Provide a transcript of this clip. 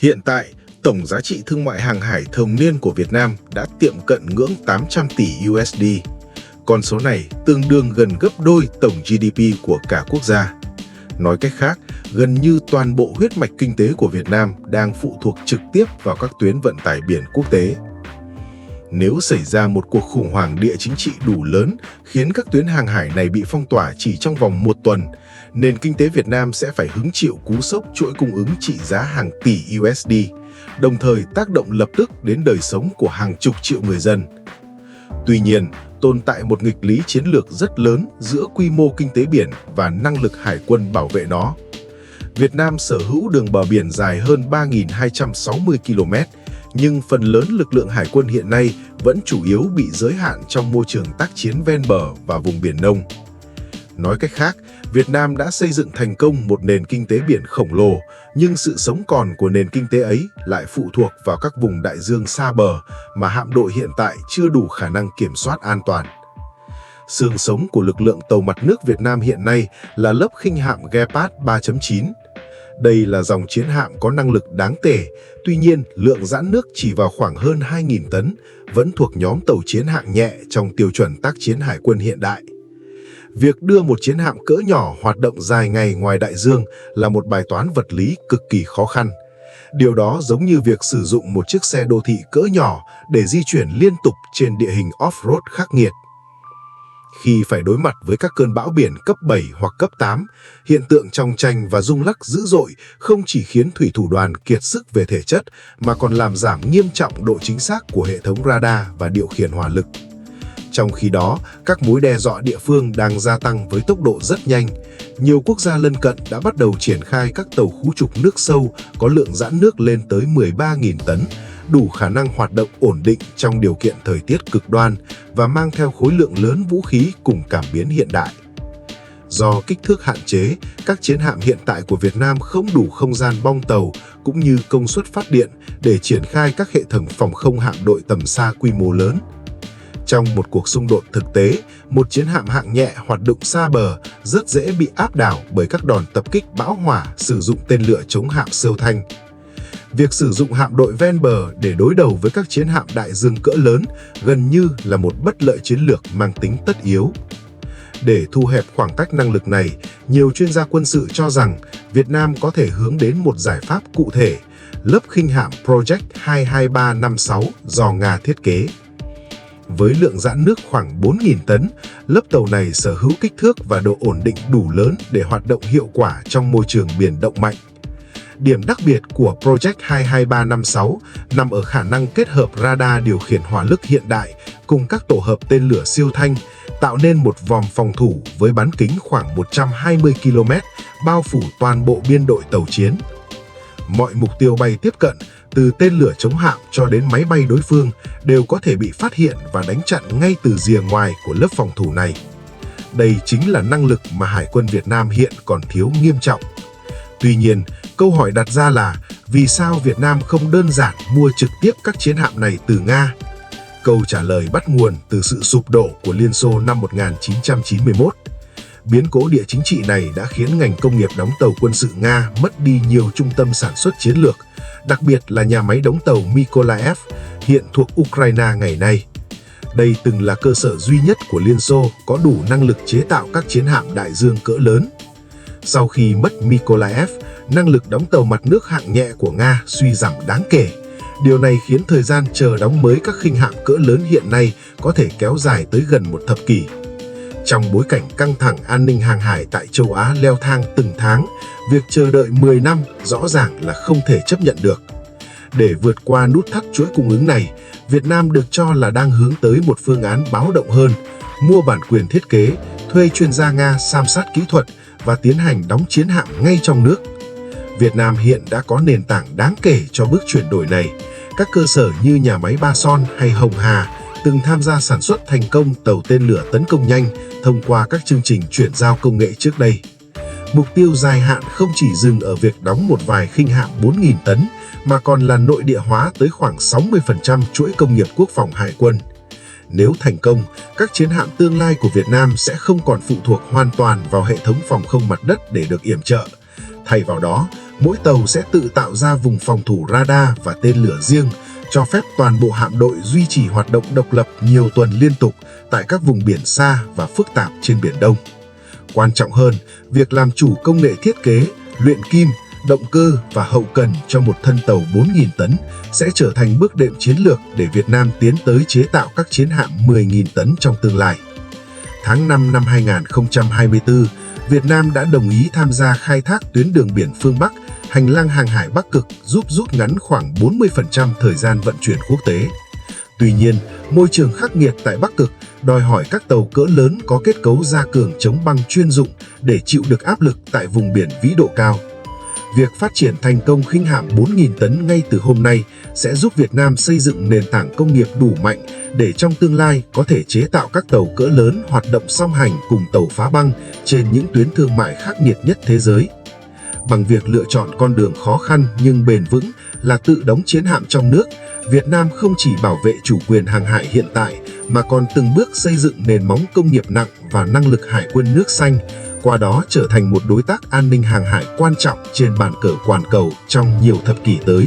Hiện tại, tổng giá trị thương mại hàng hải thường niên của Việt Nam đã tiệm cận ngưỡng 800 tỷ USD. Con số này tương đương gần gấp đôi tổng GDP của cả quốc gia. Nói cách khác, gần như toàn bộ huyết mạch kinh tế của Việt Nam đang phụ thuộc trực tiếp vào các tuyến vận tải biển quốc tế. Nếu xảy ra một cuộc khủng hoảng địa chính trị đủ lớn khiến các tuyến hàng hải này bị phong tỏa chỉ trong vòng 1 tuần, nền kinh tế Việt Nam sẽ phải hứng chịu cú sốc chuỗi cung ứng trị giá hàng tỷ USD, đồng thời tác động lập tức đến đời sống của hàng chục triệu người dân. Tuy nhiên, tồn tại một nghịch lý chiến lược rất lớn giữa quy mô kinh tế biển và năng lực hải quân bảo vệ nó. Việt Nam sở hữu đường bờ biển dài hơn 3.260 km, nhưng phần lớn lực lượng hải quân hiện nay vẫn chủ yếu bị giới hạn trong môi trường tác chiến ven bờ và vùng biển nông. Nói cách khác, Việt Nam đã xây dựng thành công một nền kinh tế biển khổng lồ, nhưng sự sống còn của nền kinh tế ấy lại phụ thuộc vào các vùng đại dương xa bờ mà hạm đội hiện tại chưa đủ khả năng kiểm soát an toàn. Xương sống của lực lượng tàu mặt nước Việt Nam hiện nay là lớp khinh hạm Gepard 3.9. Đây là dòng chiến hạm có năng lực đáng kể, tuy nhiên lượng giãn nước chỉ vào khoảng hơn 2.000 tấn, vẫn thuộc nhóm tàu chiến hạng nhẹ trong tiêu chuẩn tác chiến hải quân hiện đại. Việc đưa một chiến hạm cỡ nhỏ hoạt động dài ngày ngoài đại dương là một bài toán vật lý cực kỳ khó khăn. Điều đó giống như việc sử dụng một chiếc xe đô thị cỡ nhỏ để di chuyển liên tục trên địa hình off-road khắc nghiệt. Khi phải đối mặt với các cơn bão biển cấp 7 hoặc cấp 8, hiện tượng chong chành và rung lắc dữ dội không chỉ khiến thủy thủ đoàn kiệt sức về thể chất mà còn làm giảm nghiêm trọng độ chính xác của hệ thống radar và điều khiển hỏa lực. Trong khi đó, các mối đe dọa địa phương đang gia tăng với tốc độ rất nhanh. Nhiều quốc gia lân cận đã bắt đầu triển khai các tàu khu trục nước sâu có lượng giãn nước lên tới 13.000 tấn, đủ khả năng hoạt động ổn định trong điều kiện thời tiết cực đoan và mang theo khối lượng lớn vũ khí cùng cảm biến hiện đại. Do kích thước hạn chế, các chiến hạm hiện tại của Việt Nam không đủ không gian bong tàu cũng như công suất phát điện để triển khai các hệ thống phòng không hạm đội tầm xa quy mô lớn. Trong một cuộc xung đột thực tế, một chiến hạm hạng nhẹ hoạt động xa bờ rất dễ bị áp đảo bởi các đòn tập kích bão hỏa sử dụng tên lửa chống hạm siêu thanh. Việc sử dụng hạm đội ven bờ để đối đầu với các chiến hạm đại dương cỡ lớn gần như là một bất lợi chiến lược mang tính tất yếu. Để thu hẹp khoảng cách năng lực này, nhiều chuyên gia quân sự cho rằng Việt Nam có thể hướng đến một giải pháp cụ thể, lớp khinh hạm Project 22356 do Nga thiết kế. Với lượng giãn nước khoảng 4.000 tấn, lớp tàu này sở hữu kích thước và độ ổn định đủ lớn để hoạt động hiệu quả trong môi trường biển động mạnh. Điểm đặc biệt của Project 22356 nằm ở khả năng kết hợp radar điều khiển hỏa lực hiện đại cùng các tổ hợp tên lửa siêu thanh, tạo nên một vòm phòng thủ với bán kính khoảng 120 km, bao phủ toàn bộ biên đội tàu chiến. Mọi mục tiêu bay tiếp cận, từ tên lửa chống hạm cho đến máy bay đối phương, đều có thể bị phát hiện và đánh chặn ngay từ rìa ngoài của lớp phòng thủ này. Đây chính là năng lực mà Hải quân Việt Nam hiện còn thiếu nghiêm trọng. Tuy nhiên, câu hỏi đặt ra là vì sao Việt Nam không đơn giản mua trực tiếp các chiến hạm này từ Nga? Câu trả lời bắt nguồn từ sự sụp đổ của Liên Xô năm 1991. Biến cố địa chính trị này đã khiến ngành công nghiệp đóng tàu quân sự Nga mất đi nhiều trung tâm sản xuất chiến lược, đặc biệt là nhà máy đóng tàu Mykolaiv, hiện thuộc Ukraine ngày nay. Đây từng là cơ sở duy nhất của Liên Xô có đủ năng lực chế tạo các chiến hạm đại dương cỡ lớn. Sau khi mất Mykolaiv, năng lực đóng tàu mặt nước hạng nhẹ của Nga suy giảm đáng kể. Điều này khiến thời gian chờ đóng mới các khinh hạm cỡ lớn hiện nay có thể kéo dài tới gần một thập kỷ. Trong bối cảnh căng thẳng an ninh hàng hải tại châu Á leo thang từng tháng, việc chờ đợi 10 năm rõ ràng là không thể chấp nhận được. Để vượt qua nút thắt chuỗi cung ứng này, Việt Nam được cho là đang hướng tới một phương án báo động hơn, mua bản quyền thiết kế, thuê chuyên gia Nga giám sát kỹ thuật và tiến hành đóng chiến hạm ngay trong nước. Việt Nam hiện đã có nền tảng đáng kể cho bước chuyển đổi này. Các cơ sở như nhà máy Ba Son hay Hồng Hà từng tham gia sản xuất thành công tàu tên lửa tấn công nhanh thông qua các chương trình chuyển giao công nghệ trước đây. Mục tiêu dài hạn không chỉ dừng ở việc đóng một vài khinh hạm 4.000 tấn, mà còn là nội địa hóa tới khoảng 60% chuỗi công nghiệp quốc phòng hải quân. Nếu thành công, các chiến hạm tương lai của Việt Nam sẽ không còn phụ thuộc hoàn toàn vào hệ thống phòng không mặt đất để được yểm trợ. Thay vào đó, Mỗi tàu sẽ tự tạo ra vùng phòng thủ radar và tên lửa riêng, cho phép toàn bộ hạm đội duy trì hoạt động độc lập nhiều tuần liên tục tại các vùng biển xa và phức tạp trên Biển Đông. Quan trọng hơn, việc làm chủ công nghệ thiết kế, luyện kim, động cơ và hậu cần cho một thân tàu 4.000 tấn sẽ trở thành bước đệm chiến lược để Việt Nam tiến tới chế tạo các chiến hạm 10.000 tấn trong tương lai. Tháng 5 năm 2024, Việt Nam đã đồng ý tham gia khai thác tuyến đường biển phương Bắc, hành lang hàng hải Bắc Cực giúp rút ngắn khoảng 40% thời gian vận chuyển quốc tế. Tuy nhiên, môi trường khắc nghiệt tại Bắc Cực đòi hỏi các tàu cỡ lớn có kết cấu gia cường chống băng chuyên dụng để chịu được áp lực tại vùng biển vĩ độ cao. Việc phát triển thành công khinh hạm 4.000 tấn ngay từ hôm nay sẽ giúp Việt Nam xây dựng nền tảng công nghiệp đủ mạnh để trong tương lai có thể chế tạo các tàu cỡ lớn hoạt động song hành cùng tàu phá băng trên những tuyến thương mại khắc nghiệt nhất thế giới. Bằng việc lựa chọn con đường khó khăn nhưng bền vững là tự đóng chiến hạm trong nước, Việt Nam không chỉ bảo vệ chủ quyền hàng hải hiện tại mà còn từng bước xây dựng nền móng công nghiệp nặng và năng lực hải quân nước xanh, qua đó trở thành một đối tác an ninh hàng hải quan trọng trên bàn cờ toàn cầu trong nhiều thập kỷ tới.